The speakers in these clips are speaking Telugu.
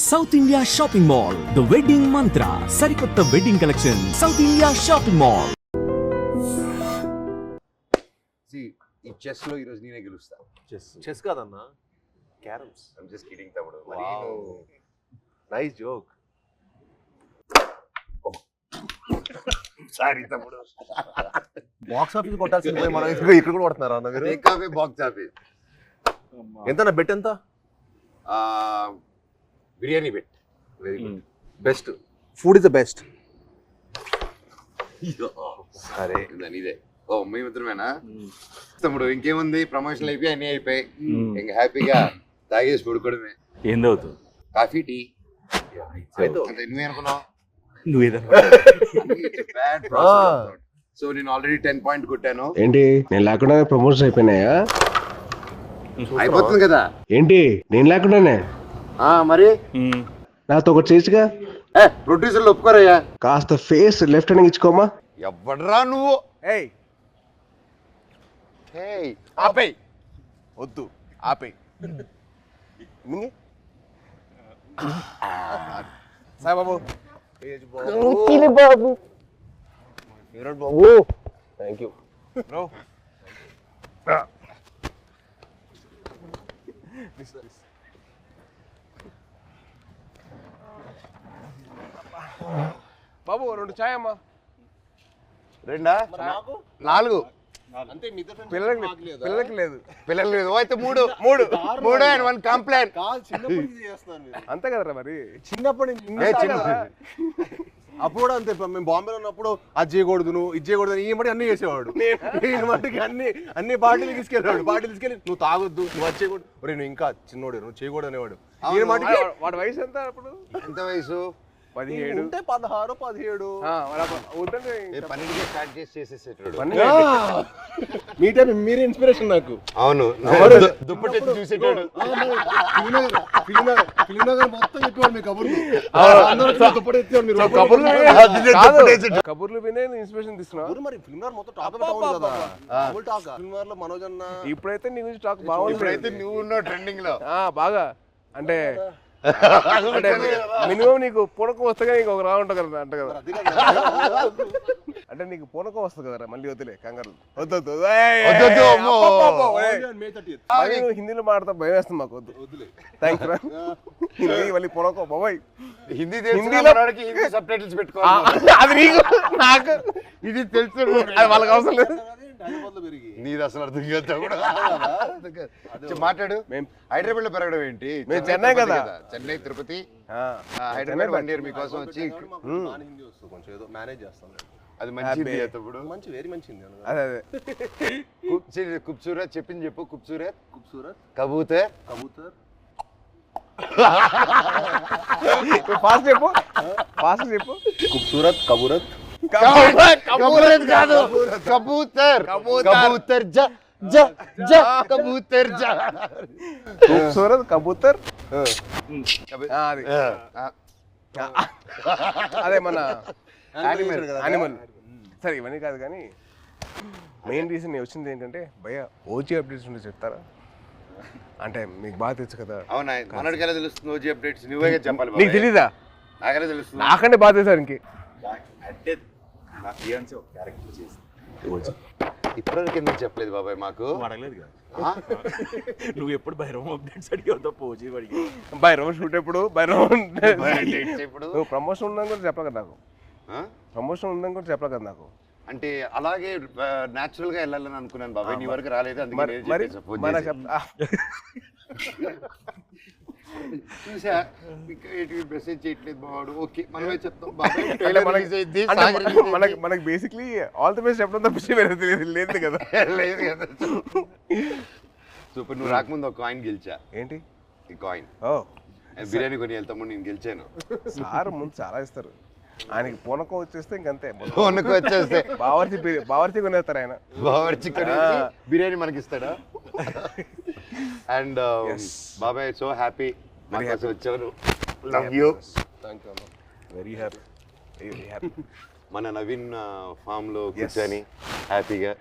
South India shopping mall the wedding Mantra సరికొత్త wedding collection south India shopping mall. ఈ చెస్ లో ఈరోజు నేనే గెలుస్తా. చెస్ కాదన్నా, క్యారమ్స్. ఐమ్ జస్ట్ కిడింగ్ తమ్ముడు. Nice joke. సారీ తమ్ముడు. బాక్స్ ఆఫీస్ కొట్టాల్సింది పోయి మనం ఇక్కడ కూడా కొడుతున్నారా అన్న మీరు? Take away box office. ఎంత బెట్ ఎంత? Biryani bet. Very good. Best food is the best. సరే ఇదే. ఓ మీ మిత్రమేనా తమ్ముడు? ఇంకేముంది, ప్రమోషన్లు అయిపోయి అన్నీ అయిపోయి ఇంకా హ్యాపీగా తాగేసి పడుకోవడమే. ఏందవుతుంది? కాఫీ టీ నువ్వే అనుకున్నావు. సో నేను ఆల్రెడీ 10 పాయింట్ కొట్టాను. ఏంటి నేను లేకుండానే ప్రమోషన్ అయిపోయినాయా? అయిపోతుంది కదా. ఏంటి నేను లేకుండానే? మరి నాతో ఒకటి చేయొచ్చుగా. ప్రొడ్యూసర్లు ఒప్పుకోరయ్యా. కాస్త ఫేస్ లెఫ్ట్ హ్యాండ్ ఇచ్చుకోమా. ఎవడరా నువ్వు? ఆపేయ్, వద్దు ఆపేయ్. సాయి బాబు, బాబు థ్యాంక్ యూ బ్రో. బాబు 2 చాయ్ అమ్మా. 2 4 పిల్లలకి లేదు. పిల్లలు లేదు అయితే 3 అండ్ 1 కంప్లైంట్. అంతే కదరా మరి, చిన్నప్పటి నుంచి. అప్పుడు కూడా అంతే. మేము బాంబేలో ఉన్నప్పుడు అది చేయకూడదు, నువ్వు ఇది చేయకూడదు, ఈ మట్టి అన్ని చేసేవాడు. నేను మట్టికి అన్ని పార్టీలు తీసుకెళ్ళేవాడు. పార్టీలు తీసుకెళ్ళి నువ్వు తాగొద్దు, నువ్వు అది చేయకూడదు, ఒరే నువ్వు ఇంకా చిన్నోడు, నువ్వు చేయకూడదు అనేవాడు. వాడి వయసు ఎంత అప్పుడు? ఎంత వయసు? 17 ఉంటే 16 17. స్టార్ట్ చేసేసేటాడు. మీ టైం మీరే ఇన్స్పిరేషన్ నాకు. అవును, దుప్పటి చూసేటాడు. కబుర్లు వినే ఇన్స్పిరేషన్ తీసుకున్నావు. మరి ఫిల్మ్ మొత్తం టాక్ కదా. ఫిల్మ్ లో మనోజ్ అన్న ఇప్పుడైతే నీ గురించి టాక్ బాగుంది. ఇప్పుడైతే నువ్వు ఉన్నావు ట్రెండింగ్ లో బాగా. అంటే మినిమం నీకు పూనకం వస్తే నీకు ఒక రా ఉంటుంది కదా అంట కదా. అంటే నీకు పూనకం వస్తుంది కదరా, మళ్ళీ వద్దులే కంగారు. వద్దు హిందీలో మాడతా భయం వేస్తుంది మాకు. వద్దు థ్యాంక్స్ రా. హిందీ మళ్ళీ పూనకం బాబాయ్. హిందీలో సబ్ టైటిల్స్ పెట్టుకోవాలి. అది నీకు నాకు ఇది తెలుసు, వాళ్ళకి అవసరం లేదు. నీది అసలు అర్థం కాదు. మాట్లాడు. హైదరాబాద్ లో పెరగడం ఏంటి? మేము చెన్నై కదా. చెన్నై తిరుపతి హైదరాబాద్ 1 year మీకోసం వచ్చి కొంచెం ఏదో మేనేజ్ చేస్తాం. అది మంచిది అప్పుడు. మంచి వెరీ మంచిది. అదే ఖూబ్సూరత్ చెప్పింది చెప్పు. ఖూబ్సూరత్ కబూతర్ ఫాస్ట్ చెప్పు. ఖూబ్సూరత్ కబూరత్ కబూతర్ కాదు, కబూతర్. కబూతర్ జ జ జ కబూతర్ జ. ఖూబ్సూరత్ కబూతర్. అదే మన యానిమల్. సరే ఇవన్నీ కాదు కానీ మెయిన్ రీజన్ నేను వచ్చింది ఏంటంటే భయ్యా ఓజీ అప్డేట్స్ ఉంటే చెప్తారా? అంటే మీకు బాగా తెలుసు కదా. అవునా, మనోడికి ఎలా తెలుస్తుంది ఓజీ అప్డేట్స్? నువ్వే చెప్పాలి. నీకు తెలీదా? నాకెలా తెలుస్తుంది? నాకంటే బాగా తెలుసారు ఇంకే. అంటే నా ఫియాన్సీ ఒక క్యారెక్టర్ చేసింది. ఇప్పటివరకు ఎందుకు చెప్పలేదు బాబాయ్ మాకు? అడగలేదు కదా. నువ్వు ఎప్పుడు భైరవం అప్డేట్స్ అడిగావు తప్ప ఓజీ అడిగి. భైరవం షూట్ ఎప్పుడు? భైరవం ఇప్పుడు నువ్వు ప్రమోషన్ ఉందని కూడా చెప్పలేదు కదా నాకు. ప్రమోషన్ ఉందని కూడా చెప్పలేదు కదా నాకు. అంటే అలాగే న్యాచురల్ గా వెళ్ళాలని అనుకున్నాను బాబాయ్. నీ వరకు రాలేదు, అందుకే చూసా. మెసేజ్ చేయట్లేదు బావాడు. ఓకే మనమే చెప్తాం. మనకి బేసిక్లీ ఆల్ ది బెస్ట్ చెప్పడం తప్ప లేదు కదా. లేదు కదా. సూపర్. నువ్వు రాకముందు ఒక కాయిన్ గెలిచా. ఏంటి ఈ కాయిన్? బిర్యానీ కొని వెళ్తాము, నేను గెలిచాను. సార్ ముందు చాలా ఇస్తారు. ఆయనకి పూనకం వచ్చేస్తే ఇంకంతే. పూనకం వచ్చేస్తే బావర్చి కొనేస్తారు ఆయన. బావర్చి కొనేసి బిర్యానీ మనకి ఇస్తాడా? అండ్ బాబాయ్ సో హ్యాపీ వచ్చాను. Love you. Thank you. Very happy. మన నవీన్ ఫామ్ లో కూర్చొని హ్యాపీగా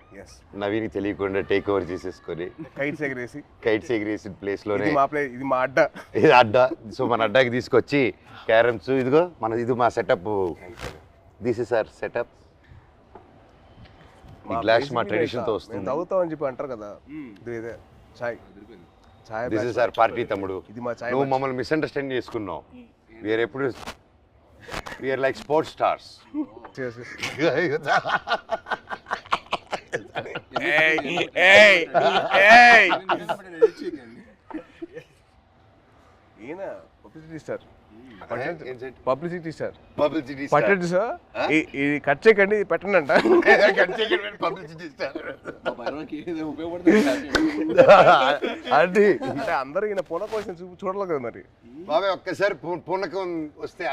నవీన్ తెలియకుండా టేక్ ఓవర్ చేసేసుకొని కైట్స్ ఎగిరేసి ప్లేస్ లోనే ఇది మా అడ్డ. ఇది అడ్డా. సో మన అడ్డాకి తీసుకొచ్చి క్యారమ్స్, ఇదిగో ఇది మా setup. This is our setup. ఈ గ్లాస్ మా ట్రెడిషన్ తో వస్తుంది. తాగుతాం అని చెప్పి అంటారు కదా, ఇదే చాయ్. దిస్ ఇస్ అవర్ పార్టీ తమ్ముడు. నువ్వు మమ్మల్ని మిస్అండర్స్టాండ్ చేసుకున్నావు. వీఆర్ ఎప్పుడు వీఆర్ లైక్ స్పోర్ట్స్ స్టార్స్. ఈయన పబ్లిసిటీ స్టార్. పబ్లిసిటీ పట్టండి సార్, ఇది కట్ చేయకండి, పెట్టండి అంట. పబ్లిసిటీ స్టార్ అంటే అందరూ ఈయన పూనకం వచ్చిన చూడలేదు కదా మరి. బాబాయ్ ఒక్కసారి పూనకం వస్తే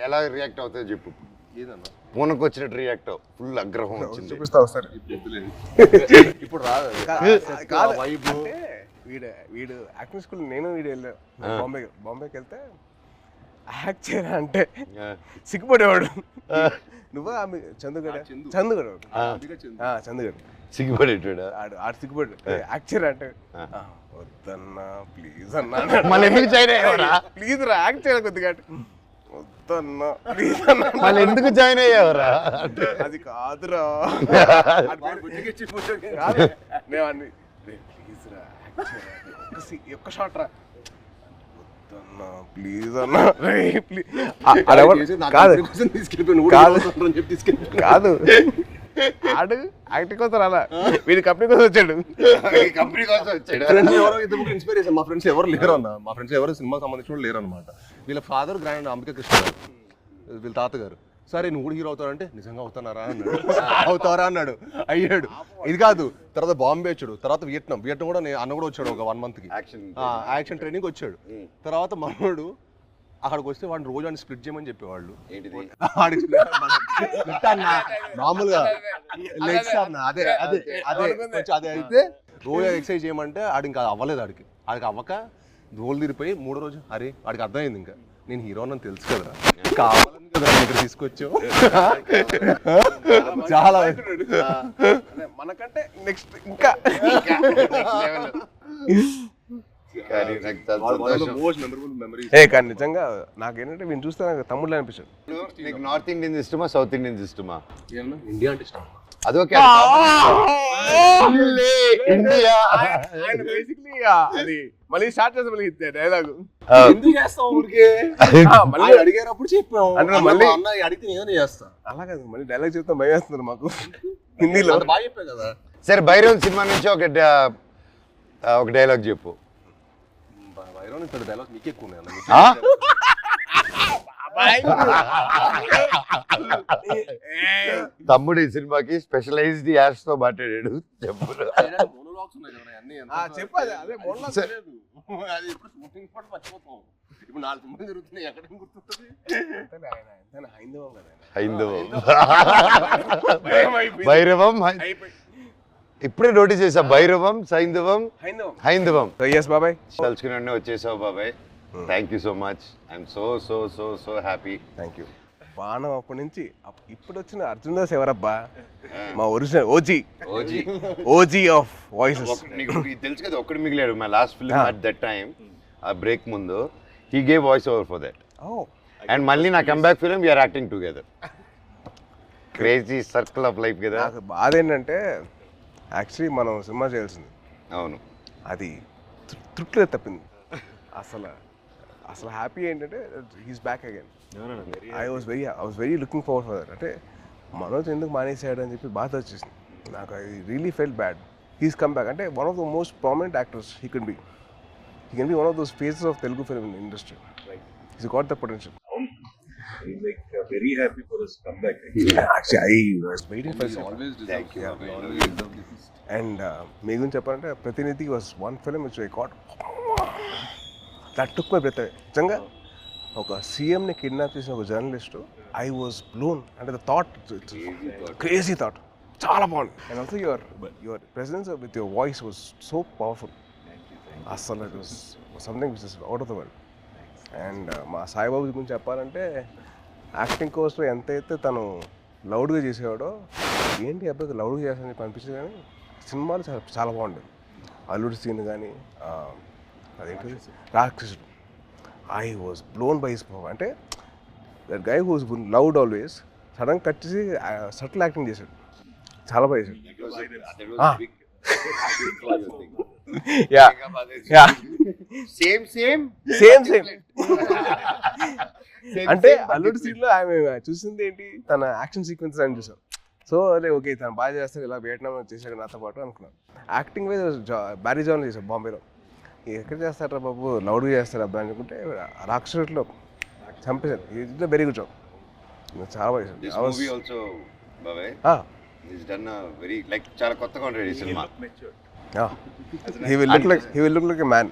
ఎలా రియాక్ట్ అవుతుందో చెప్పు. పూనకం వచ్చినట్టు రియాక్ట్ అవ్వు. ఫుల్ ఆగ్రహం వచ్చింది. చూపిస్తావు సార్. ఇప్పుడు రాదు కాదు. వీడు యాక్టింగ్ స్కూల్ నేను వీడు వెళ్ళాను బాంబేకి వెళ్తే యాక్ట్ చేయరా అంటే సిగ్గుపడేవాడు. నువ్వు ఆమె చందుగడ సిగ్గుపడేటాడు. ఆడు సిగ్గుపడు. యాక్ట్ చేయరా అంటే వద్దన్నా ప్లీజ్ అన్నా. మళ్ళీ ఎందుకు జాయిన్ అయ్యావరా? ప్లీజ్ రా యాక్ట్ చేయరా కొద్దిగా. వద్దన్నా ప్లీజ్ అన్నా. మళ్ళీ ఎందుకు జాయిన్ అయ్యావరా? అది కాదురా. మేము అన్ని ప్లీజ్ రా ఒక్క షాట్ రా ప్లీజ్ అన్నా కాదు. ఆడు యాక్టింగ్ కోసం అలా వీడి కంపెనీ కోసం వచ్చాడు. కంపెనీ కోసం వచ్చాడు. ఇన్స్పిరేషన్. మా ఫ్రెండ్స్ ఎవరు లేరు అన్న. మా ఫ్రెండ్స్ ఎవరు సినిమాకి సంబంధించిన లేరు అనమాట. వీళ్ళ ఫాదర్ గ్రాండ్ అంబికా కృష్ణ గారు, వీళ్ళ తాతగారు. సరే నువ్వు కూడా హీరో అవుతావంటే నిజంగా అవుతానారా అన్నాడు. అవుతారా అన్నాడు. అయ్యాడు. ఇది కాదు, తర్వాత బాంబే వచ్చాడు, తర్వాత వియట్నాం కూడా అన్న కూడా వచ్చాడు ఒక 1 monthకి యాక్షన్ ట్రైనింగ్ వచ్చాడు. తర్వాత మనోడు అక్కడికి వస్తే వాడిని రోజు అని స్ప్లిట్ చేయమని చెప్పేవాళ్ళు. మామూలుగా అదే అదే అదే అదే అయితే రోజు ఎక్సర్సైజ్ చేయమంటే ఆడు ఇంకా అవ్వలేదు. ఆడికి అవ్వక రోల్ తీరిపోయి 3వ రోజు అరే వాడికి అర్థమైంది ఇంకా నేను హీరో అని తెలుసు కదరా, కావాలని కదా ఇక్కడ తీసుకొచ్చావు. చాలా మనకంటే నెక్స్ట్ ఇంకా కానీ నిజంగా నాకేంటంటే వీళ్ళు చూస్తే నాకు తమ్ముళ్ళు అనిపించాడు. నీకు నార్త్ ఇండియన్స్ ఇష్టమా సౌత్ ఇండియన్స్ ఇష్టమా? ఇండియా అంటే ఇష్టం. అదొకే ఇండియా అది మళ్ళీ స్టార్ట్ చేస్తాం. మళ్ళీ డైలాగ్ ఎందుకు చేస్తాం ఊరికే మళ్ళీ అడిగేటప్పుడు చెప్పాం అంటే మళ్ళీ అన్న అడిగితే నేను చేస్తా. అలా కాదు, మళ్ళీ డైలాగ్ చెప్తాం భయం వేస్తున్నారు మాకు. హిందీలో బాగా చెప్పా కదా. సరే భైరవ్ సినిమా నుంచి ఒక డైలాగ్ చెప్పు. భైరవ్ ఇక్కడ డైలాగ్ నీకు ఎక్కువ ఉన్నాయి. తమ్ముడు ఈ సినిమాకి స్పెషలైజ్డ్ యాడ్స్ తో మాట్లాడాడు. చెప్పు. చెప్పాలి అదే ఇప్పుడు 4 సినిమాలు జరుగుతున్నాయి. ఎక్కడ గుర్తుంటుంది? హైందవం భైరవం ఇప్పుడే నోటీస్ చేసా. భైరవం హైందవం. బాబాయ్ తలుచుకుని వచ్చేసావు బాబాయ్. Thank you so much. I'm so so so so happy. Thank you. బాణం అప్పటి నుంచి ఇప్పుడు వచ్చిన అర్జున్ దాస్ ఎవరబ్బా? మా ఒరిజినల్ ఓజీ ఆఫ్ వాయిసెస్. నీకు తెలుసు కదా, ఒక్కడు మిగిలాడు. My last film at that time, ఆ బ్రేక్ ముందు he gave voice over for that. And మళ్ళీ నా comeback film we're acting together. Crazy circle of life కదా. నాకు బాధ ఏంటంటే యాక్చువల్లీ మనం సినిమా చేయాల్సింది. అవును, అది తృప్తిలో తప్పింది. అసలు హ్యాపీ ఏంటంటే he's back again. I was very looking forward for that. అంటే మనోజ్ ఎందుకు మానేసాడు అని చెప్పి బాధ వచ్చేసింది నాకు. I really felt bad. He's come back. అంటే one of the most prominent actors he can be one of those faces of Telugu film industry. He's got the potential. Like very happy for his comeback. Actually, I was waiting for this. Always deserved. And me guరించి చెప్పాలంటే ప్రతినిధి was one film which I got that took my breath away. నిజంగా ఒక సీఎంని కిడ్నాప్ చేసిన ఒక జర్నలిస్ట్, ఐ వాజ్ బ్లోన్. అంటే ద థాట్, క్రేజీ థాట్, చాలా బాగుంది. And also your presence with your voice was so powerful. అసలు it was something which is out of the world. And మా సాయిబాబు గురించి చెప్పాలంటే యాక్టింగ్ కోర్స్లో ఎంతైతే తను లౌడ్గా చేసేవాడు. ఏంటి అబ్బాయి లౌడ్గా చేస్తానని చెప్పి అనిపించింది, కానీ సినిమాలు చాలా చాలా బాగుండేది. అల్లుడి సీన్ కానీ అదేంటి రాక్షసుడు, I was blown by his performance. అంటే that guy who's loud always sudden cut చేసి సటిల్ యాక్టింగ్ చేశాడు, చాలా బాగా చేశాడు. అంటే అల్లుడి సీన్ లో ఆమె చూసింది ఏంటి, తన యాక్షన్ సీక్వెన్స్ అని చూసాం. సో అదే ఓకే తను బాగా చేస్తారు, ఇలా వియట్నాం చేశాడు నాతో పాటు అనుకున్నాను. యాక్టింగ్ వైజ్ బ్యారీ జాన్ చేశాడు బాంబేలో. ఎక్కడ చేస్తారా బాబు, లౌడ్గా చేస్తారు అబ్బాయి అనుకుంటే రాక్షసుడిలో చంపేశారు. ఇది వెరీ గుడ్ జాబ్, చాలా బాగా చేశాడు. చాలా కొత్తగా ఉంటుంది cinema. He will look like a man.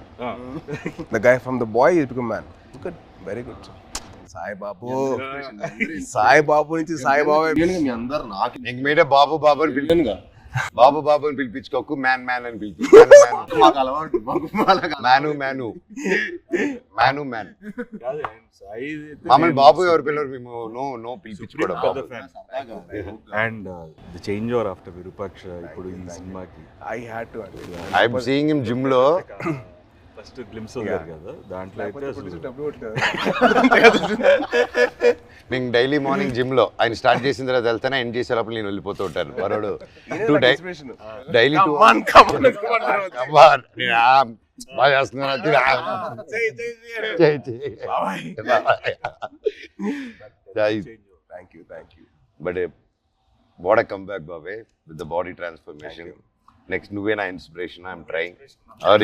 The guy from the boy, he become man. Good, very good. Saibabu నుంచి సాయిబాబు మీ అందరు నాకు నీకు మీడే బాబు బాబు అని పిలిచానుగా, బాబు బాబు అని పిలిపించుకోకు, మ్యాన్ మ్యాన్ అని పిలిపి. మాకు అలవాటు, మ్యాను మ్యాను మ్యాను మ్యాన్. మమ్మల్ని బాబు ఎవరు పిల్లలు, మేము నో పిలిపించుకోవడం. And the change over after Virupaksha ఇప్పుడు ఈ సినిమాకి I had to. I'm seeing him gym లో. ఫస్ట్ గ్లిమ్స్ వదిలేరు కదా, దాంట్లో అయితే అసలు నేను డైలీ మార్నింగ్ జిమ్ లో ఆయన స్టార్ట్ చేసిన తర్వాత వెళ్తానే, ఎండ్ చేసేటప్పుడు నేను వెళ్ళిపోతూ ఉంటాను. వరోడు డైలీ బాగా చేస్తున్నాను. Thank you. But what come back బాబే with the body transformation. Next నువ్వే నా ఇన్స్పిరేషన్, ఐఎమ్ ట్రైంగ్.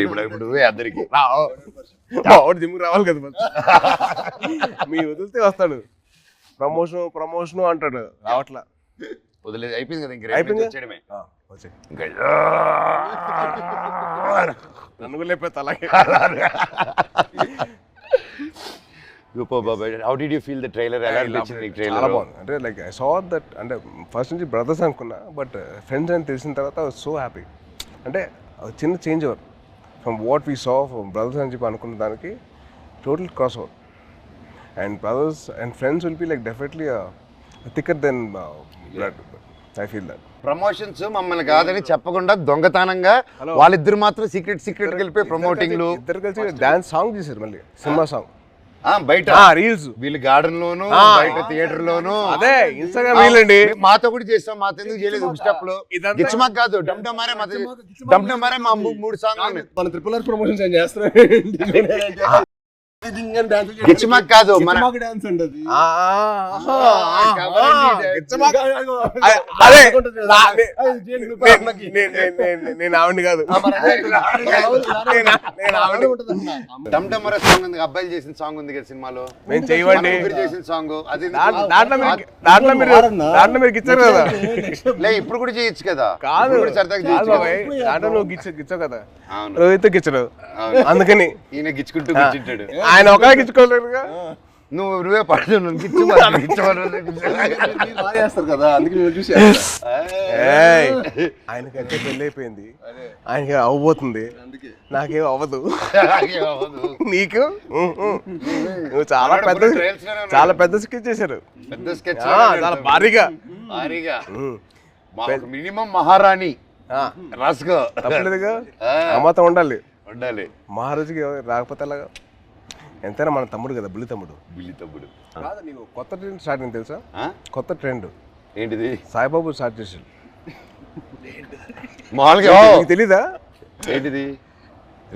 ఇప్పుడు నువ్వే అందరికి జిమ్ రావాలి కదా, మీరు వదిలితే వస్తాడు. ప్రమోషన్ అంటాడు, రావట్లా. వదిలేదు, అయిపోయింది కదా, ఇంక అయిపోయింది. వచ్చేయడమే. నన్ను కూడా లేకపోతే అలాగే. How did you feel the trailer? ఎలా అనిపించింది నీకు చాలా ట్రైలర్? బాగుంది. అంటే లైక్ ఐ సా దట్, అంటే ఫస్ట్ నుంచి బ్రదర్స్ అనుకున్నా, బట్ ఫ్రెండ్స్ అని తెలిసిన తర్వాత ఐ వాజ్ సో హ్యాపీ. అంటే చిన్న change over from what we saw from brothers అని చెప్పి అనుకున్న దానికి total cross over. And brothers and friends will be like definitely thicker then blood. I feel that. Promotions మమ్మల్ని కాదని చెప్పకుండా దొంగతనంగా వాళ్ళిద్దరు మాత్రం సీక్రెట్ వెళ్ళిపోయి ప్రమోటింగ్లు, ఇద్దరు కలిసి డాన్స్ సాంగ్ చేశారు, మళ్ళీ సినిమా సాంగ్ బయట రీల్స్, వీళ్ళు గార్డెన్ లోను, బయట థియేటర్ లోను. అదే ఇన్స్టాగ్రామ్ రీల్ అండి. మాతో కూడా చేస్తాం, మాతో ఎందుకు చేయలేదు? స్టెప్ లో గిచ్చమాక్ కాదు, డమ్డమారే మా 3 సాంగ్లు మన ట్రిపుల్ ఆర్ ప్రమోషన్స్ ఏం చేస్తారు? గిచ్చమాక్ కాదు, మన డాన్స్ అంటది. నేను ఆవిడ కాదు, డమ్డమరే సాంగ్ ఉంది, అబ్బాయిలు చేసిన సాంగ్ ఉంది కదా సినిమాలో, మేము చేయవండి చేసిన సాంగ్. అది దాంట్లో మీరు గిచ్చారు కదా. లే ఇప్పుడు కూడా చేయొచ్చు కదా. కాదు దాంట్లో నువ్వు గిచ్చావు కదా, రోహిత్ గిచ్చడు, అందుకని ఈయన గిచ్చుకుంటూ కూర్చుంటాడు. ఆయన ఒక గిచ్చుకోలేదుగా. నువ్వే పడుతు చేస్తారు కదా, అందుకే చూసి ఆయనకైతే పెళ్ళి అయిపోయింది, ఆయనకి అవ్వబోతుంది, నాకేం అవ్వదు. నీకు నువ్వు చాలా పెద్ద స్కెచ్ చేశారు, పెద్ద స్కెచ్, చాలా భారీగా. మినిమం మహారాణి రాసుకో, తప్పలేదుగా. అమ్మతో ఉండాలి. మహారాజుకి రాకపోతే అలాగా. ఎంతైనా మన తమ్ముడు కదా, బుల్లి తమ్ముడు. కాదు, నీకు కొత్త ట్రెండ్ స్టార్ట్ అయింది తెలుసా? కొత్త ట్రెండ్ ఏంటిది? సాయిబాబు స్టార్ట్ చేశాడు. మామూలుగా తెలీదా? ఏంటిది?